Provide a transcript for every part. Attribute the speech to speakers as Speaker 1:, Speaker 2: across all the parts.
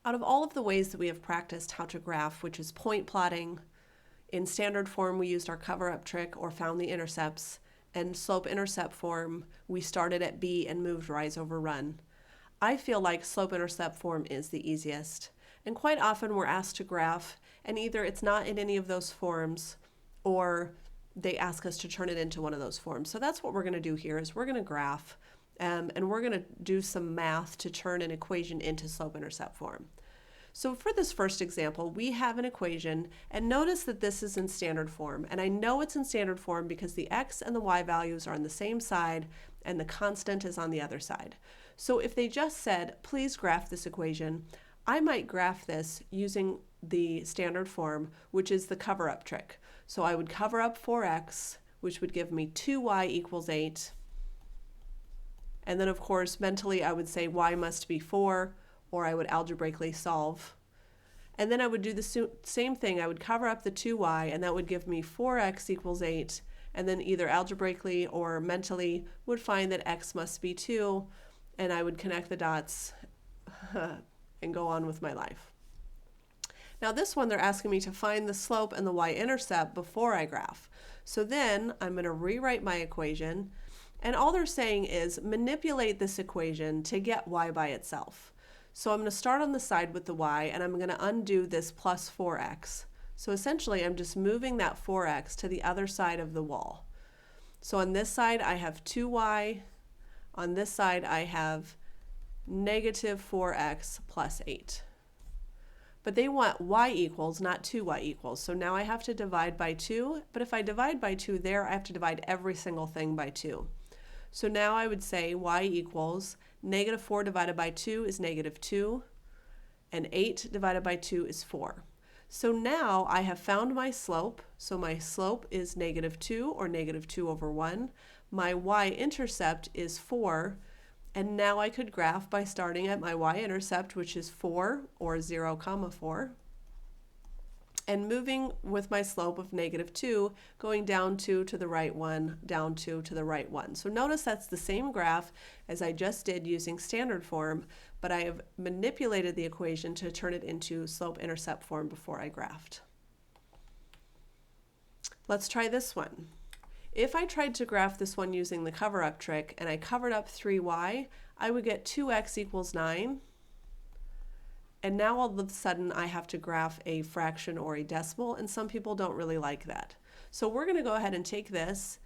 Speaker 1: Out of all of the ways that we have practiced how to graph, which is point plotting, in standard form we used our cover-up trick or found the intercepts, and slope-intercept form we started at B and moved rise over run. I feel like slope-intercept form is the easiest, and quite often we're asked to graph, and either it's not in any of those forms or they ask us to turn it into one of those forms. So that's what we're going to do here is we're going to graph and we're going to do some math to turn an equation into slope-intercept form. So for this first example, we have an equation, and notice that this is in standard form. And I know it's in standard form because the x and the y values are on the same side and the constant is on the other side. So if they just said, please graph this equation, I might graph this using the standard form, which is the cover-up trick. So I would cover up 4x, which would give me 2y equals 8. And then, of course, mentally I would say y must be 4, or I would algebraically solve. And then I would do the same thing. I would cover up the 2y, and that would give me 4x equals 8. And then either algebraically or mentally would find that x must be 2, and I would connect the dots and go on with my life. Now this one, they're asking me to find the slope and the y-intercept before I graph. So then I'm going to rewrite my equation, and all they're saying is manipulate this equation to get y by itself. So I'm going to start on the side with the y, and I'm going to undo this plus 4x. So essentially I'm just moving that 4x to the other side of the wall. So on this side I have 2y, on this side I have negative 4x plus 8. But they want y equals, not 2y equals. So now I have to divide by 2, but if I divide by 2 there, I have to divide every single thing by 2. So now I would say y equals negative 4 divided by 2 is negative 2, and 8 divided by 2 is 4. So now I have found my slope. So my slope is negative 2, or negative 2 over 1. My y-intercept is 4. And now I could graph by starting at my y-intercept, which is 4, or 0, 4, and moving with my slope of negative 2, going down 2 to the right 1, down 2 to the right 1. So notice that's the same graph as I just did using standard form, but I have manipulated the equation to turn it into slope-intercept form before I graphed. Let's try this one. If I tried to graph this one using the cover-up trick and I covered up 3y, I would get 2x equals 9. And now all of a sudden I have to graph a fraction or a decimal, and some people don't really like that. So we're going to go ahead and take this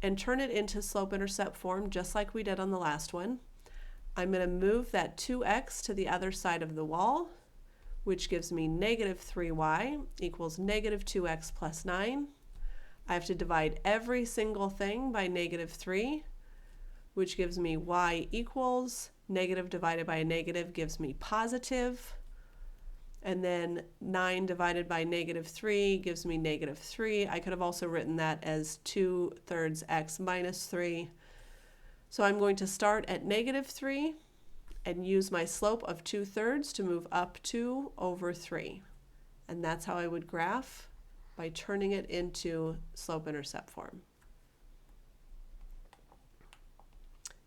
Speaker 1: and turn it into slope-intercept form just like we did on the last one. I'm going to move that 2x to the other side of the wall, which gives me negative 3y equals negative 2x plus 9. I have to divide every single thing by negative 3, which gives me y equals negative divided by a negative gives me positive. And then 9 divided by negative 3 gives me negative 3. I could have also written that as 2/3 x minus 3. So I'm going to start at negative 3 and use my slope of 2/3 to move up 2 over 3. And that's how I would graph by turning it into slope-intercept form.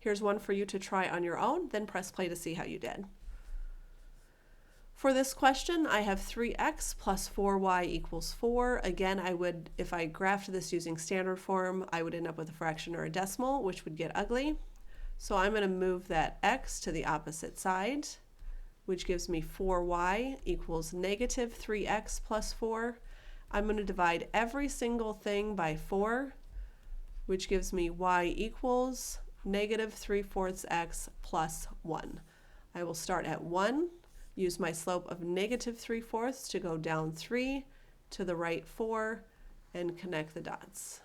Speaker 1: Here's one for you to try on your own, then press play to see how you did. For this question, I have 3x plus 4y equals 4. Again, if I graphed this using standard form, I would end up with a fraction or a decimal, which would get ugly. So I'm going to move that x to the opposite side, which gives me 4y equals negative 3x plus 4. I'm going to divide every single thing by 4, which gives me y equals negative 3/4 x plus 1. I will start at 1, use my slope of negative 3/4 to go down 3 to the right 4, and connect the dots.